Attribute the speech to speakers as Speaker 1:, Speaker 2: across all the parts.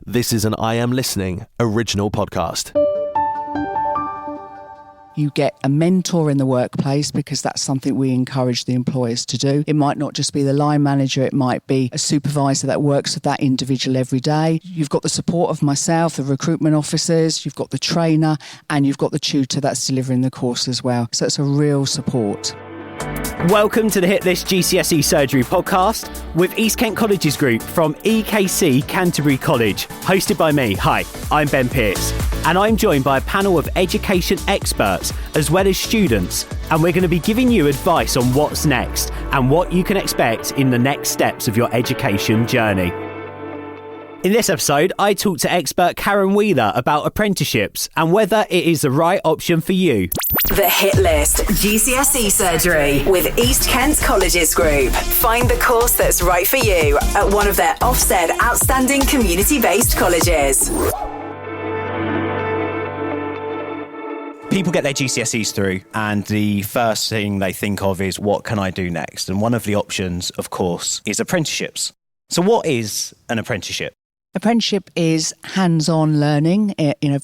Speaker 1: This is an I Am Listening original podcast.
Speaker 2: You get a mentor in the workplace because that's something we encourage the employers to do. It might not just be the line manager, it might be a supervisor that works with that individual every day. You've got the support of myself, the recruitment officers, you've got the trainer, and you've got the tutor that's delivering the course as well. So it's a real support.
Speaker 3: Welcome to the Hit List GCSE Surgery podcast with East Kent Colleges Group from EKC Canterbury College, hosted by me. Hi, I'm Ben Pearce, and I'm joined by a panel of education experts as well as students, and we're going to be giving you advice on what's next and what you can expect in the next steps of your education journey. In this episode, I talked to expert Karen Wheeler about apprenticeships and whether it is the right option for you.
Speaker 4: The Hit List GCSE Surgery with East Kent Colleges Group. Find the course that's right for you at one of their Ofsted outstanding community-based colleges.
Speaker 3: People get their GCSEs through and the first thing they think of is, what can I do next? And one of the options, of course, is apprenticeships. So what is an apprenticeship?
Speaker 2: Apprenticeship is hands-on learning,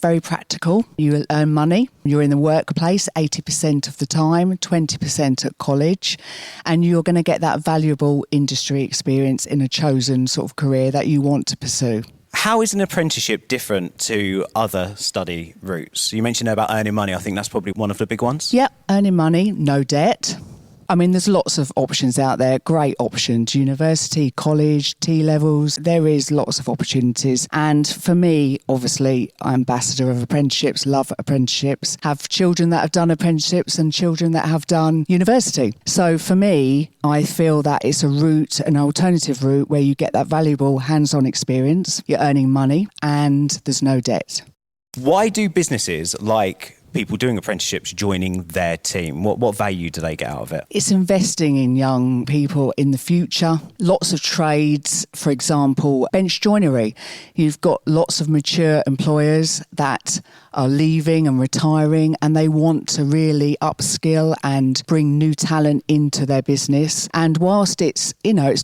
Speaker 2: very practical. You earn money, you're in the workplace 80% of the time, 20% at college, and you're going to get that valuable industry experience in a chosen sort of career that you want to pursue.
Speaker 3: How is an apprenticeship different to other study routes? You mentioned about earning money. I think that's probably one of the big ones.
Speaker 2: Yeah, earning money, no debt. I mean, there's lots of options out there, great options, university, college, T-levels, there is lots of opportunities. And for me, obviously, I'm ambassador of apprenticeships, love apprenticeships, have children that have done apprenticeships and children that have done university. So for me, I feel that it's a route, an alternative route where you get that valuable hands-on experience, you're earning money and there's no debt.
Speaker 3: Why do businesses like people doing apprenticeships joining their team? What value do they get out of it?
Speaker 2: It's investing in young people in the future. Lots of trades, for example, bench joinery. You've got lots of mature employers that are leaving and retiring and they want to really upskill and bring new talent into their business. And whilst it's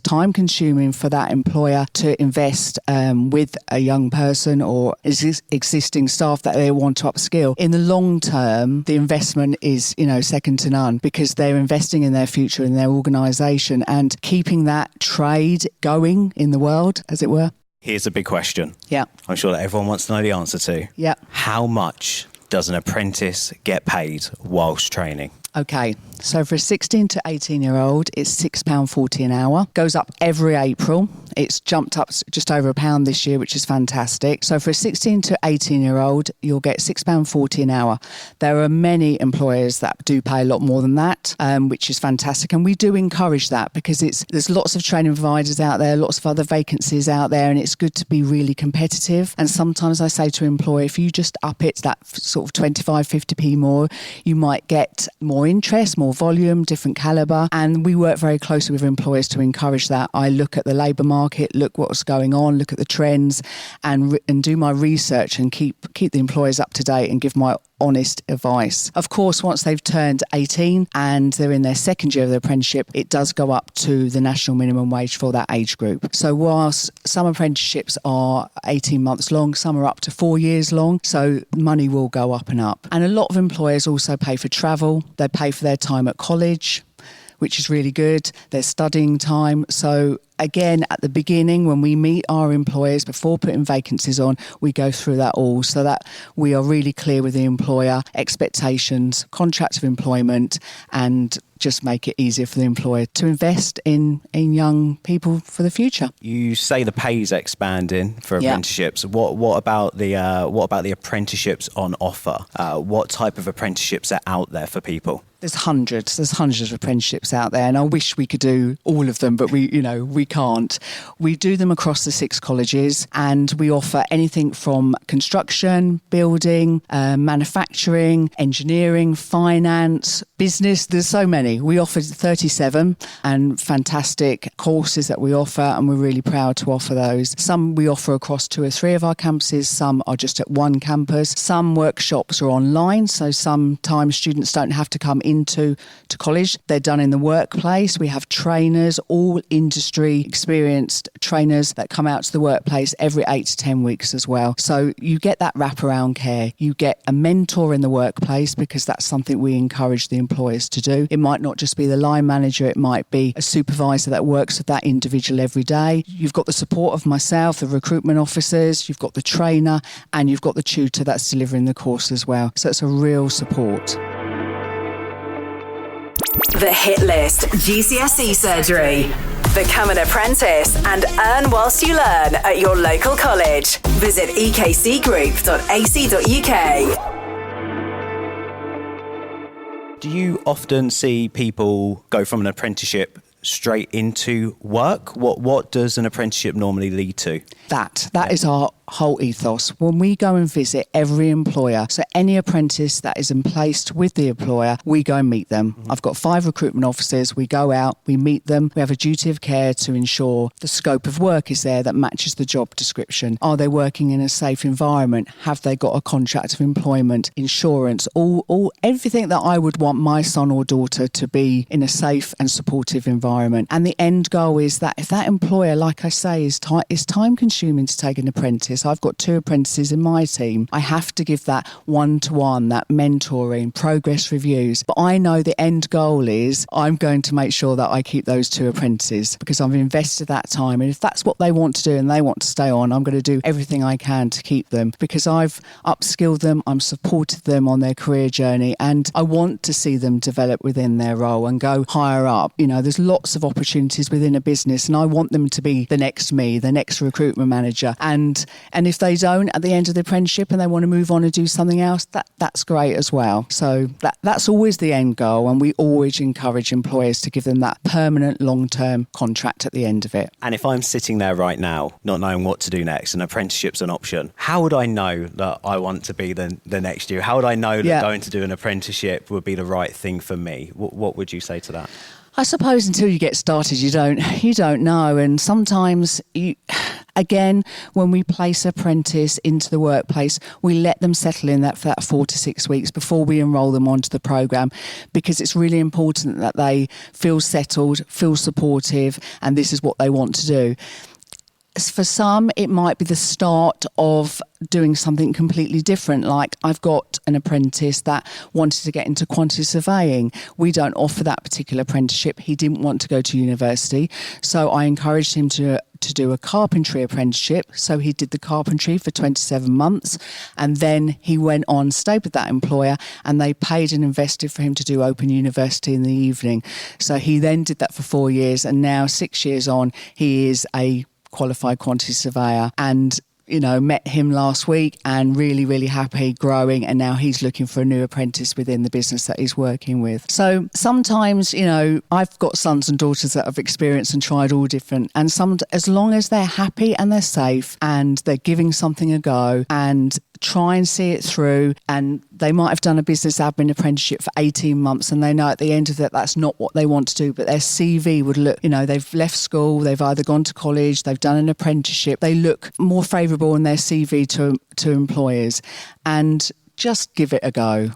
Speaker 2: time consuming for that employer to invest with a young person or existing staff that they want to upskill, in the long term, the investment is, second to none because they're investing in their future, in their organisation and keeping that trade going in the world, as it were.
Speaker 3: Here's a big question.
Speaker 2: Yeah.
Speaker 3: I'm sure that everyone wants to know the answer to.
Speaker 2: Yeah.
Speaker 3: How much does an apprentice get paid whilst training?
Speaker 2: Okay, so for a 16 to 18-year-old, it's £6.40 an hour. Goes up every April. It's jumped up just over £1 this year, which is fantastic. So for a 16 to 18-year-old, you'll get £6.40 an hour. There are many employers that do pay a lot more than that, which is fantastic. And we do encourage that because there's lots of training providers out there, lots of other vacancies out there, and it's good to be really competitive. And sometimes I say to employer, if you just up it that sort of 25, 50p more, you might get more interest, more volume, different calibre, and we work very closely with employers to encourage that. I look at the labour market, look what's going on, look at the trends and do my research and keep the employers up to date and give my honest advice. Of course, once they've turned 18 and they're in their second year of their apprenticeship, it does go up to the national minimum wage for that age group. So whilst some apprenticeships are 18 months long, some are up to 4 years long, so money will go up and up. And a lot of employers also pay for travel, they pay for their time at college, which is really good, their studying time. So again, at the beginning, when we meet our employers before putting vacancies on, we go through that all so that we are really clear with the employer, expectations, contract of employment, and just make it easier for the employer to invest in young people for the future.
Speaker 3: You say the pay's expanding for apprenticeships. What about the apprenticeships on offer? What type of apprenticeships are out there for people?
Speaker 2: There's hundreds of apprenticeships out there, and I wish we could do all of them, but we can't. We do them across the 6 colleges, and we offer anything from construction, building, manufacturing, engineering, finance, business. There's so many. We offer 37 and fantastic courses that we offer, and we're really proud to offer those. Some we offer across 2 or 3 of our campuses, some are just at one campus. Some workshops are online, so sometimes students don't have to come into college. They're done in the workplace. We have trainers, all industry really experienced trainers that come out to the workplace every 8 to 10 weeks as well. So you get that wraparound care. You get a mentor in the workplace, because that's something we encourage the employers to do. It might not just be the line manager, it might be a supervisor that works with that individual every day. You've got the support of myself, the recruitment officers, you've got the trainer, and you've got the tutor that's delivering the course as well. So it's a real support.
Speaker 4: The Hit List GCSE Surgery. Become an apprentice and earn whilst you learn at your local college. Visit ekcgroup.ac.uk.
Speaker 3: Do you often see people go from an apprenticeship straight into work? What does an apprenticeship normally lead to?
Speaker 2: That is our whole ethos. When we go and visit every employer, so any apprentice that is placed with the employer, we go and meet them. I've got 5 recruitment officers. We go out, we meet them. We have a duty of care to ensure the scope of work is there that matches the job description. Are they working in a safe environment? Have they got a contract of employment, insurance, all everything that I would want my son or daughter to be in a safe and supportive environment. And the end goal is that if that employer, like I say, is time consuming to take an apprentice. I've got 2 apprentices in my team. I have to give that one-to-one, that mentoring, progress reviews. But I know the end goal is I'm going to make sure that I keep those 2 apprentices, because I've invested that time. And if that's what they want to do and they want to stay on, I'm going to do everything I can to keep them, because I've upskilled them, I'm supported them on their career journey, and I want to see them develop within their role and go higher up. You know, there's lots of opportunities within a business, and I want them to be the next me, the next recruitment manager. And if they don't at the end of the apprenticeship and they want to move on and do something else, that's great as well. So that's always the end goal, and we always encourage employers to give them that permanent long-term contract at the end of it.
Speaker 3: And if I'm sitting there right now not knowing what to do next, and apprenticeship's an option, how would I know that I want to be the next year? How would I know that going to do an apprenticeship would be the right thing for me? What would you say to that?
Speaker 2: I suppose until you get started, you don't know. And sometimes again, when we place an apprentice into the workplace, we let them settle in for that 4 to 6 weeks before we enrol them onto the programme, because it's really important that they feel settled, feel supportive, and this is what they want to do. For some, it might be the start of doing something completely different. Like, I've got an apprentice that wanted to get into quantity surveying. We don't offer that particular apprenticeship. He didn't want to go to university, so I encouraged him to do a carpentry apprenticeship. So he did the carpentry for 27 months, and then he went on, stayed with that employer, and they paid and invested for him to do Open University in the evening. So he then did that for 4 years, and now 6 years on, he is a qualified quantity surveyor, and met him last week and really, really happy, growing, and now he's looking for a new apprentice within the business that he's working with. So sometimes, I've got sons and daughters that have experienced and tried all different, and as long as they're happy and they're safe and they're giving something a go and try and see it through, and they might have done a business admin apprenticeship for 18 months and they know at the end of it that's not what they want to do, but their CV would look, they've left school, they've either gone to college, they've done an apprenticeship, they look more favourable in their CV to employers, and just give it a go.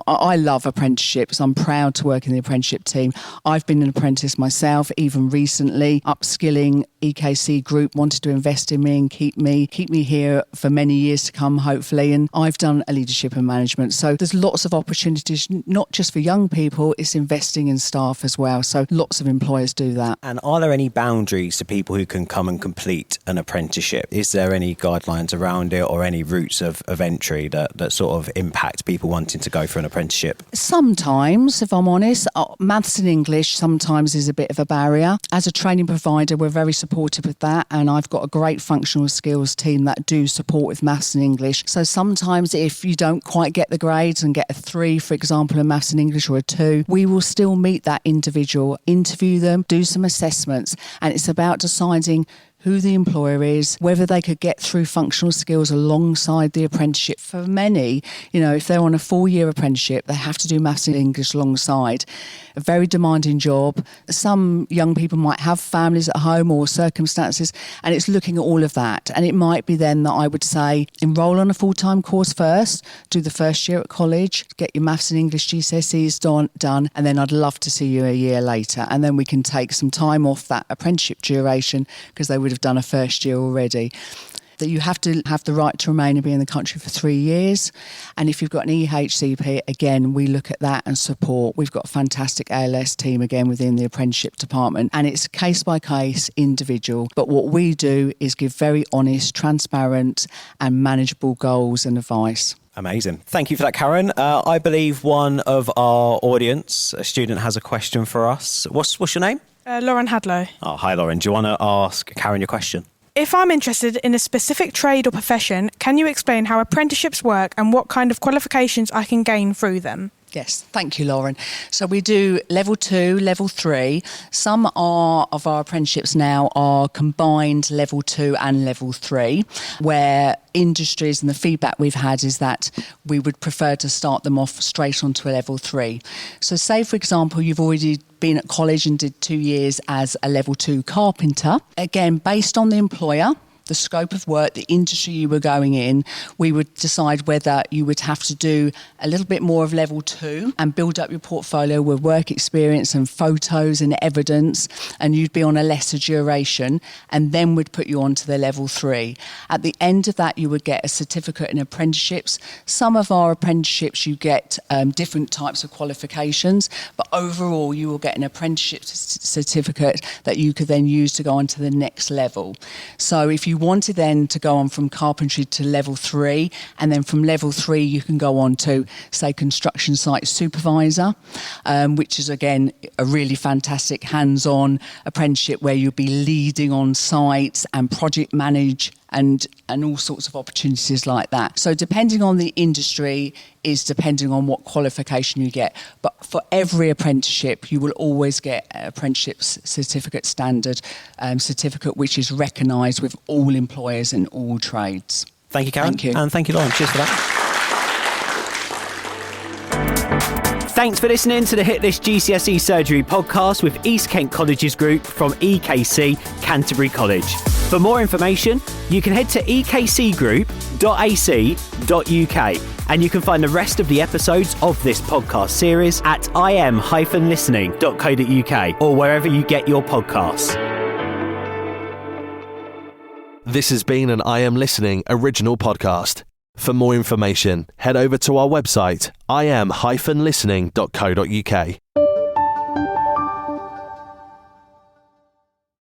Speaker 2: I love apprenticeships. I'm proud to work in the apprenticeship team. I've been an apprentice myself, even recently. Upskilling EKC Group wanted to invest in me and keep me here for many years to come, hopefully. And I've done a leadership and management. So there's lots of opportunities, not just for young people, it's investing in staff as well. So lots of employers do that.
Speaker 3: And are there any boundaries to people who can come and complete an apprenticeship? Is there any guidelines around it, or any routes of entry that sort of impact people wanting to go for an apprenticeship?
Speaker 2: Sometimes, if I'm honest, maths and English sometimes is a bit of a barrier. As a training provider, we're very supportive with that, and I've got a great functional skills team that do support with maths and English. So sometimes if you don't quite get the grades and get a 3, for example, in maths and English, or a 2, we will still meet that individual, interview them, do some assessments, and it's about deciding who the employer is, whether they could get through functional skills alongside the apprenticeship. For many, if they're on a 4-year apprenticeship, they have to do maths and English alongside. A very demanding job. Some young people might have families at home or circumstances, and it's looking at all of that. And it might be then that I would say, enrol on a full-time course first, do the first year at college, get your maths and English GCSEs done, and then I'd love to see you a year later. And then we can take some time off that apprenticeship duration because they would have done a first year already. That you have to have the right to remain and be in the country for 3 years. And if you've got an EHCP, again, we look at that and support. We've got a fantastic ALS team, again, within the apprenticeship department. And it's case by case, individual. But what we do is give very honest, transparent and manageable goals and advice.
Speaker 3: Amazing. Thank you for that, Karen. I believe one of our audience, a student, has a question for us. What's your name?
Speaker 5: Lauren Hadlow.
Speaker 3: Oh, hi, Lauren. Do you want to ask Karen your question?
Speaker 5: If I'm interested in a specific trade or profession, can you explain how apprenticeships work and what kind of qualifications I can gain through them?
Speaker 2: Yes, thank you, Lauren. So we do level 2, level 3. Some of our apprenticeships now are combined level 2 and level 3, where industries and the feedback we've had is that we would prefer to start them off straight onto a level 3. So say, for example, you've already been at college and did 2 years as a level 2 carpenter. Again, based on the employer, the scope of work, the industry you were going in, we would decide whether you would have to do a little bit more of level 2 and build up your portfolio with work experience and photos and evidence, and you'd be on a lesser duration, and then we'd put you on to the level 3. At the end of that, you would get a certificate in apprenticeships. Some of our apprenticeships, you get different types of qualifications, but overall, you will get an apprenticeship certificate that you could then use to go on to the next level. So if you wanted then to go on from carpentry to level 3, and then from level 3 you can go on to, say, construction site supervisor, which is again a really fantastic hands-on apprenticeship where you'll be leading on sites and project manage and all sorts of opportunities like that. So depending on the industry is depending on what qualification you get. But for every apprenticeship, you will always get an apprenticeship certificate standard certificate, which is recognised with all employers in all trades.
Speaker 3: Thank you, Karen.
Speaker 2: Thank you.
Speaker 3: And thank you, Lauren. Cheers for that. Thanks for listening to the Hit List GCSE Surgery podcast with East Kent Colleges Group from EKC Canterbury College. For more information, you can head to ekcgroup.ac.uk, and you can find the rest of the episodes of this podcast series at im-listening.co.uk or wherever you get your podcasts.
Speaker 1: This has been an I Am Listening original podcast. For more information, head over to our website, im-listening.co.uk.